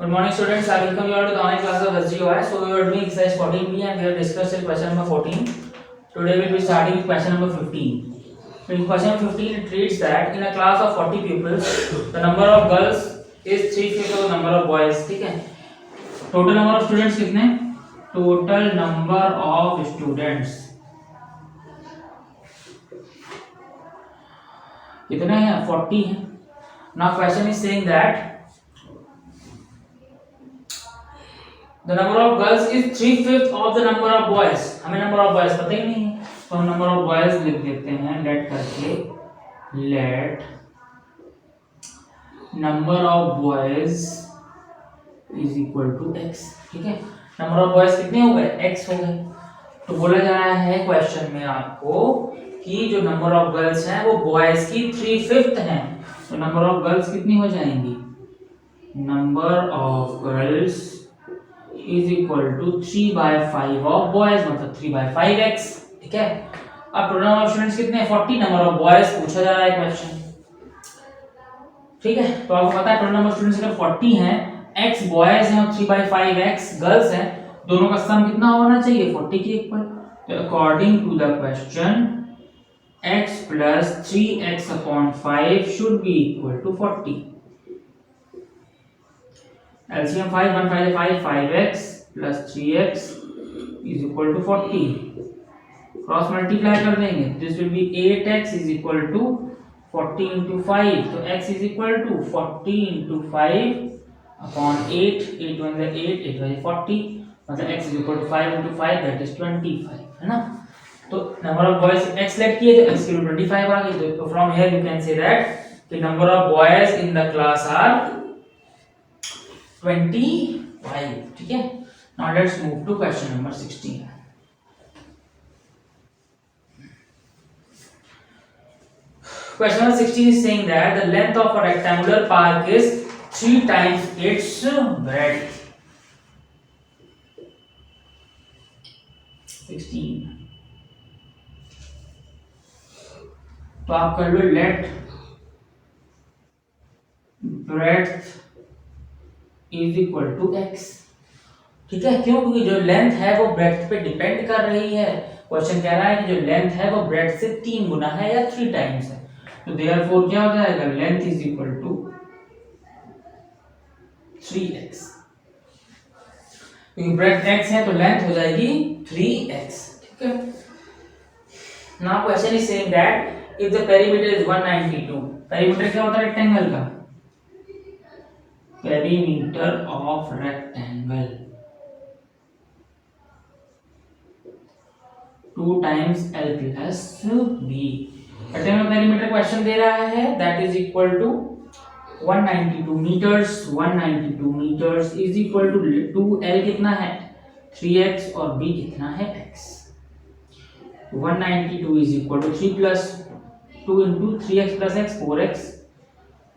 Good morning students, I welcome you all to the online class of SGOI. So we are doing exercise 14B and we have discussed till question number 14. Today we will be starting with question number 15. So in question 15 it reads that in a class of 40 pupils, the number of girls is 3/5 of the number of boys. ठीक है? Total number of students कितने? Total number of students कितने हैं? 40 हैं. Now question is saying that the number of girls is 3/5 of the number of boys. हमें number of boys पता ही नहीं है, तो हम number of boys लिख देते हैं let करके, let number of boys is equal to x. ठीक है, number of boys कितने हो गए? x हो गए. तो बोला जा रहा है क्वेश्चन में आपको कि जो number of girls हैं वो boys की 3/5 हैं. तो number of girls कितनी हो जाएंगी? Number of girls is equal to 3/5 of boys, मतलब 3/5x. ठीक है, अब टोटल नंबर ऑफ स्टूडेंट्स कितने हैं? 40. नंबर ऑफ बॉयज पूछा जा रहा है क्वेश्चन. ठीक है, तो आपको पता है टोटल नंबर ऑफ स्टूडेंट्स अगर 40 हैं, x बॉयज हैं और 3/5x गर्ल्स हैं, दोनों का सम कितना होना चाहिए? 40 के इक्वल. तो according to the question x plus 3x upon 5 should be equal to 40. LCM 5, 1 5 5, 5x plus 3x is equal to 40. Cross multiply कर देंगे, this will be 8x is equal to 40 into 5. तो x is equal to 40 into 5 upon 8. 8 1 is 8, 8 1 is 40. मतलब x is equal to 5 into 5, that is 25. है ना? तो number of boys x let किए तो x की वैल्यू 25 आ गई. तो from here you can say that the number of boys in the class are 25. ठीक है, now let's move to question number 16. Question number 16 is saying that the length of a rectangular park is 3 times its breadth. 16. तो आप कर लो let breadth is equal to x. ठीक है, क्यों? क्योंकि जो लेंथ है वो ब्रेड्थ पे डिपेंड कर रही है. क्वेश्चन कह रहा है कि जो लेंथ है वो ब्रेड्थ से 3 गुना है या 3 टाइम्स है. तो देयरफॉर क्या हो जाएगा? Length is equal to 3x. क्योंकि ब्रेड्थ x है तो लेंथ हो जाएगी 3x. ठीक है, now question is saying that if the perimeter is 192. Perimeter क्या होता है रेक्टेंगल का? Perimeter of rectangle 2 times L plus B. Rectangle perimeter question दे रहा है that is equal to 192 meters. 192 meters is equal to 2L कितना है? 3x और B कितना है? x. 192 is equal to 3 plus 2 into 3x plus x 4x,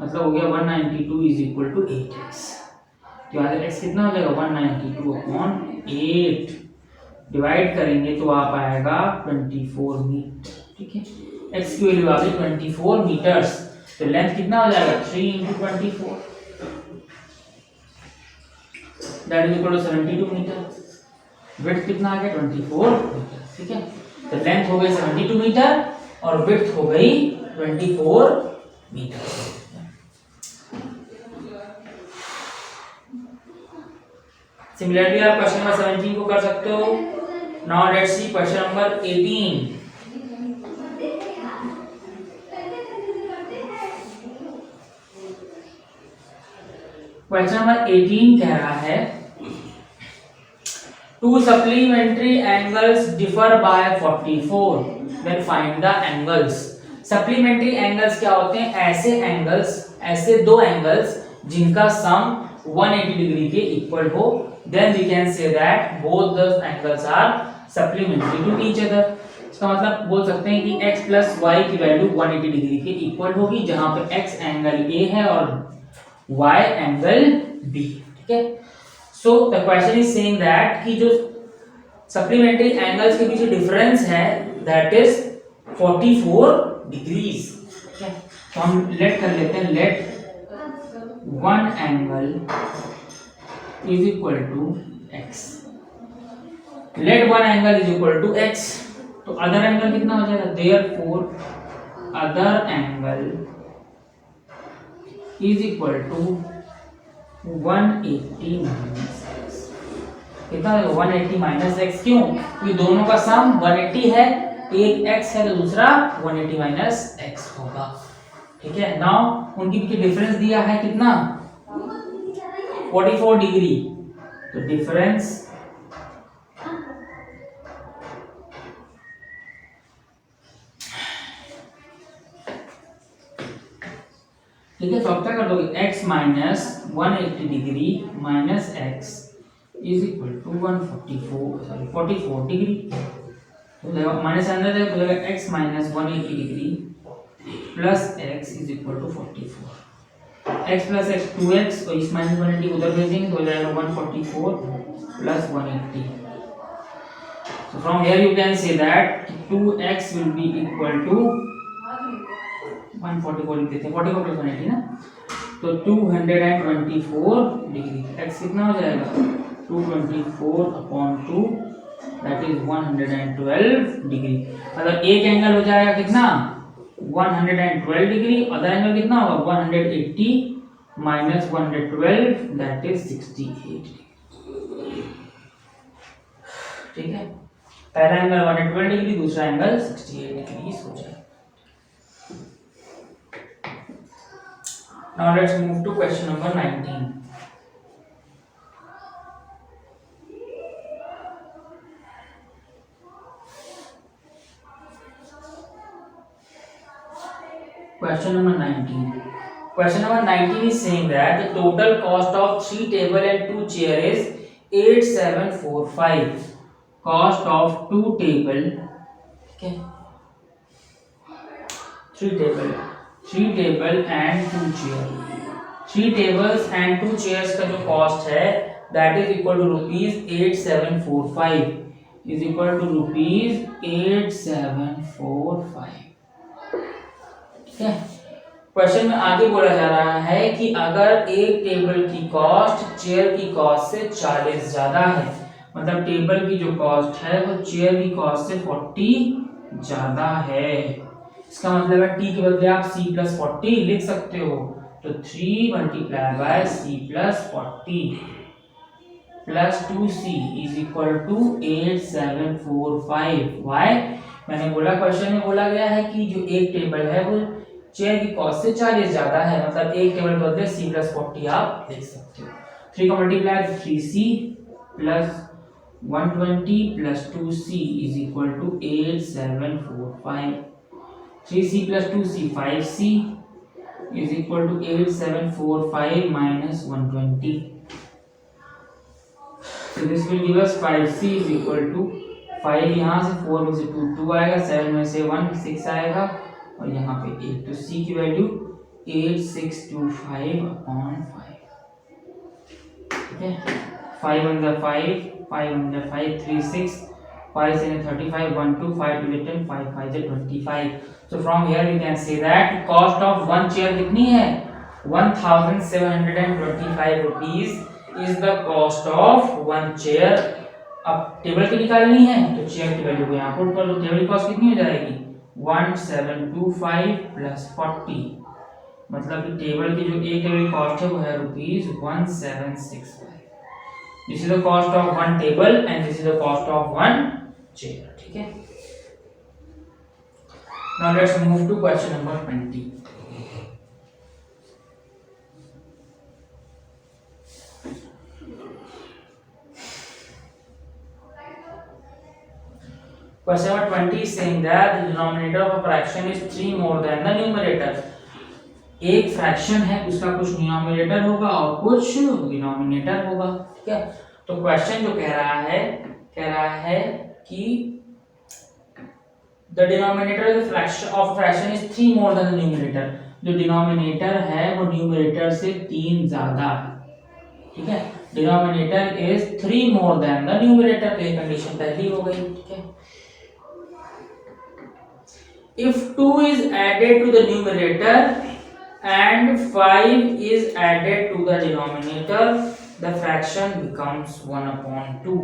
मतलब हो गया 192 is equal to 8x. तो यहाँ से x कितना हो जाएगा? 192 upon 8 डिवाइड करेंगे तो आप आएगा 24 मीटर. ठीक है, x की वैल्यू आ गई 24 मीटर्स. तो लेंथ कितना हो जाएगा? 3 into 24, that is equal to 72 metre. Width कितना आ गया? 24 मीटर. ठीक है, तो लेंथ हो गई 72 मीटर और विड्थ हो गई 24 मीटर. सिमिलरली आप क्वेश्चन नंबर 17 को कर सकते हो. Now let's see question number 18. Question number 18 कह रहा है two supplementary angles differ by 44, then find the angles. Supplementary angles क्या होते हैं? ऐसे एंगल्स, ऐसे दो एंगल्स जिनका सम 180 डिग्री के इक्वल हो. Then we can say that both the angles are supplementary to each other. इसका मतलब बोल सकते हैं कि x plus y की वैल्यू 180 डिग्री के इक्वल होगी, जहां पे x एंगल A है और y एंगल B. ठीक है, so the question is saying that कि जो सप्लीमेंट्री एंगल्स के बीच डिफरेंस है दैट इज 44 डिग्रीज. ठीक है, तो हम लेट कर लेते हैं, let one angle is equal to x. Let one angle is equal to x, तो अदर एंगल कितना हो जाएगा, therefore other angle is equal to 180 minus x. कितना होगा 180 माइनस एक्स, क्यों, क्योंकि दोनों का सम 180 है, एक x है तो दूसरा 180 माइनस एक्स होगा। ठीक है, नाउ उनकी बीच डिफरेंस दिया है कितना 44 डिग्री, तो डिफरेंस ठीक है, तो अब क्या कर दोगे x minus 180 degree minus x is equal to 44 degree, तो माइनस अंदर जाएगा तो जाएगा x minus 180 degree plus x is equal to 44। x plus x 2x और इस माइनस 180 उधर भेजेंगे तो हो जाएगा 144 plus 180। So from here you can say that 2x will be equal to 144 लिख देते हैं, 44 प्लस 180 ना, तो 224 डिग्री। x कितना हो जाएगा 224 अपॉन 2 दैट इज 112 डिग्री। अगर एक एंगल हो जाएगा कितना 112 डिग्री, अदर एंगल कितना होगा 180 माइनस 112 दैट इज 68 डिग्री। ठीक है, पहला एंगल 112 डिग्री, दूसरा एंगल 68 डिग्री हो जाएगा। Now let's move to question number 19. Question number 19. Question number 19 is saying that the total cost of 3 table and 2 chair is 8745. Cost of 2 table, okay, 3 table and 2 chair, 3 tables and 2 chairs का जो cost है that is equal to rupees 8745 is equal to rupees 8745। ठीक है, question में आगे बोला जा रहा है कि अगर एक टेबल की कॉस्ट चेयर की कॉस्ट से 40 ज्यादा है, मतलब टेबल की जो कॉस्ट है वो चेयर की कॉस्ट से 40 ज्यादा है, इसका मतलब है t के बदले आप c प्लस 40 लिख सकते हो, तो 3 multiply by c plus 40 plus 2c is equal to 8745। Why, मैंने बोला क्वेश्चन में बोला गया है कि जो एक टेबल है वो चेयर की कॉस्ट से 40 ज्यादा है, मतलब एक टेबल के बदले c प्लस 40 आप लिख सकते हो। 3 का multiply 3c plus 120 plus 2c is equal to 8745। 3c plus 2c 5c is equal to 8745 minus 120. So this will give us 5c is equal to 5, यहाँ से 4 में से 2 आएगा, 7 में से 1 6 आएगा और यहाँ पे 8, तो c की वैल्यू 8625 अपॉन 5। ठीक है, 5 1 जा 5, 5 1 जा 5, 3 6, 5 से 35, 1 2, 5 2 10, 5 5 से 25। So from here we can say that cost of one chair कितनी है 1725 rupees is the cost of one chair। अब टेबल की निकालनी है तो चेयर की वैल्यू को यहाँ पुट कर दो, टेबल की कॉस्ट कितनी हो जाएगी 1725 प्लस 40, मतलब कि टेबल की जो एक टेबल की कॉस्ट है वो है rupees 1765। This is the cost of one table and this is the cost of one chair. ठीक है, now let's move to question number 20. Question number 20 is saying that the denominator of a fraction is 3 more than the numerator। एक fraction है उसका कुछ denominator होगा और कुछ denominator होगा। ठीक है, तो क्वेश्चन जो कह रहा है कि the denominator of a fraction is 3 more than the numerator। जो डिनोमिनेटर है वो न्यूमरेटर से 3 ज्यादा है। ठीक है, denominator is 3 more than the numerator, तो ये कंडीशन पहली हो गई। ठीक है, if 2 is added to the numerator and 5 is added to the denominator the fraction becomes 1/2।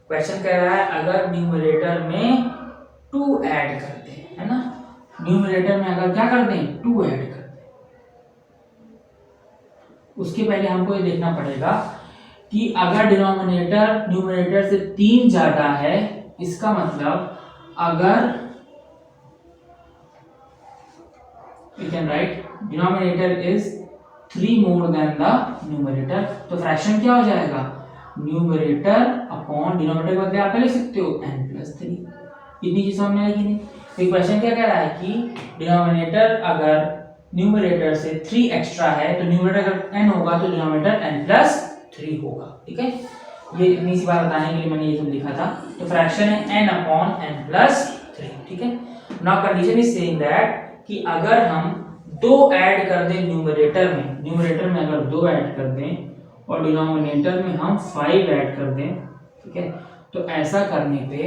Question कह रहा है अगर न्यूमरेटर में 2 ऐड करते हैं, है ना, न्यूमरेटर में अगर क्या करते हैं 2 ऐड करते हैं, उसके पहले हमको ये देखना पड़ेगा कि अगर डिनोमिनेटर न्यूमरेटर से 3 ज्यादा है, इसका मतलब अगर we can write denominator is 3 more than the numerator, तो फ्रैक्शन क्या हो जाएगा, न्यूमरेटर अपॉन डिनोमिनेटर को बदले आप लिख सकते हो n+3। इतनी चीज समझ में आएगी नहीं। तो क्वेश्चन क्या कह रहा है कि डिनोमिनेटर अगर न्यूमरेटर से 3 एक्स्ट्रा है तो न्यूमरेटर अगर n होगा तो डिनोमिनेटर n+3 होगा। ठीक है, ये इतनी सी बात बताने के लिए मैंने ये सब लिखा था। तो फ्रैक्शन है n/n+3। ठीक है, now condition is saying that कि अगर हम 2 ऐड कर दें न्यूमरेटर में अगर 2 ऐड कर दें और डिनोमिनेटर में हम 5 ऐड कर दें, ठीक है, तो ऐसा करने पे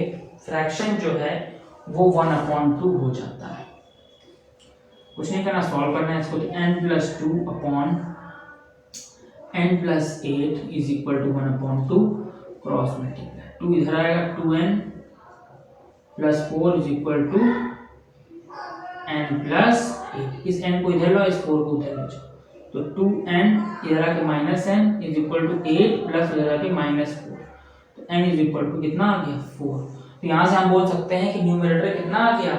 फ्रैक्शन जो है वो 1/2 हो जाता है। कुछ नहीं करना, सॉल्व करना है इसको। तो n+2 upon n+8 is equal to 1/2, cross multiply, 2 इधर आएगा, 2n + 4 is equal to n+8। इस n को इधर लो, इस 4 को उधर ले जाओ, तो 2n इधर आके -n is equal to 8 plus इधर आके -4, तो n इज इक्वल टू कितना आ गया 4। तो यहाँ से हम बोल सकते हैं कि न्यूमरेटर कितना आ गया,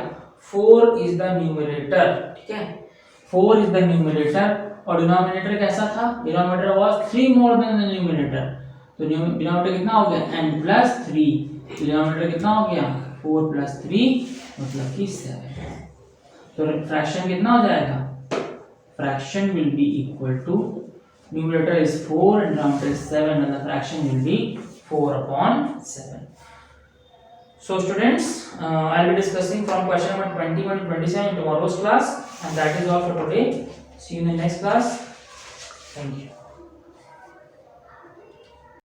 4 इज द न्यूमरेटर। ठीक है, 4 इज द न्यूमरेटर और डिनोमिनेटर कैसा था, denominator was 3 more than the numerator, तो डिनोमिनेटर कितना हो गया n+3, डिनोमिनेटर कितना हो गया 4 + 3 मतलब कि 7। तो फ्रैक्शन कितना हो जाएगा, fraction will be equal to, numerator is 4 and denominator is 7 and the fraction will be 4/7. So students, I'll be discussing from question number 21 to 27 in tomorrow's class, and that is all for today. See you in the next class. Thank you.